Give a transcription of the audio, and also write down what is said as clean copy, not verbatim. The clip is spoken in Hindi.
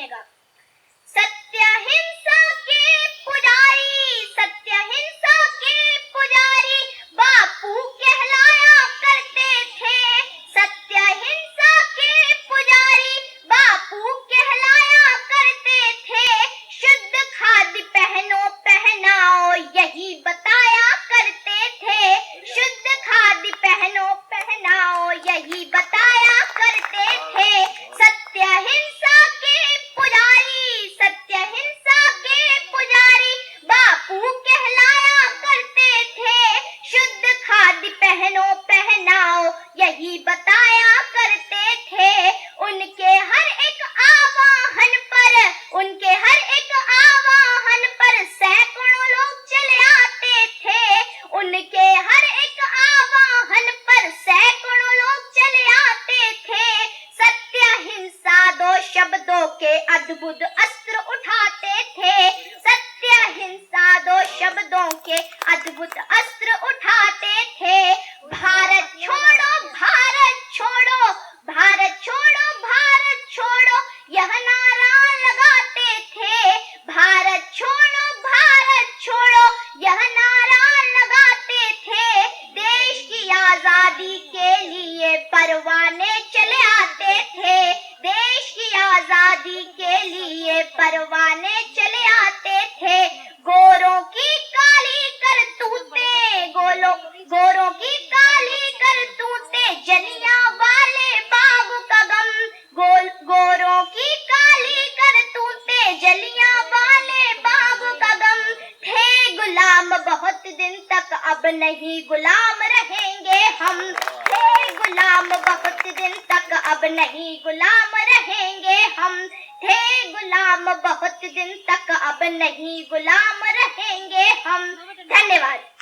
सुनिएगा। सत्य हिंसा के पुजारी, सत्य हिंसा के पुजारी बापू कहलाया करते थे। सत्य हिंसा के पुजारी बापू कहलाया करते थे। शुद्ध खाद्य पहनो पहनाओ यही बताया करते थे। शुद्ध खाद्य पहनो पहनाओ यही बताया करते थे। सत्य हिंसा के पुजारी, सत्य हिंसा के पुजारी बापू कहलाया करते थे। शुद्ध खाद्य पहनो पहनाओ यही बताया करते थे। उनके हर एक आवाहन पर, उनके हर एक आवाहन पर सैकड़ों लोग चले आते थे। उनके हर एक आवाहन पर सैकड़ों लोग चले आते थे। सत्य हिंसा दो शब्दों के अद्भुत अस्त्र उठाते थे। सत्य हिंसा दो शब्दों के अद्भुत अस्त्र उठाते थे। भारत छोड़ो, भारत छोड़ो, भारत छोड़ो, भारत छोड़ो यह नारा लगाते थे। भारत छोड़ो, भारत छोड़ो यह नारा लगाते थे। देश की आजादी के लिए परवाने चले आते थे। देश की आजादी के लिए परवाने चले आते थे। गोरों की काली करतूतें, गोरों की काली करतूतें जलियांवाले बाग का गम। गोरों की काली करतूतें जलियांवाले बाग का गम। थे गुलाम बहुत दिन तक अब नहीं गुलाम रहेंगे हम। थे गुलाम बहुत दिन तक अब नहीं गुलाम रहेंगे हम। थे गुलाम बहुत दिन तक अब नहीं गुलाम रहेंगे हम। धन्यवाद।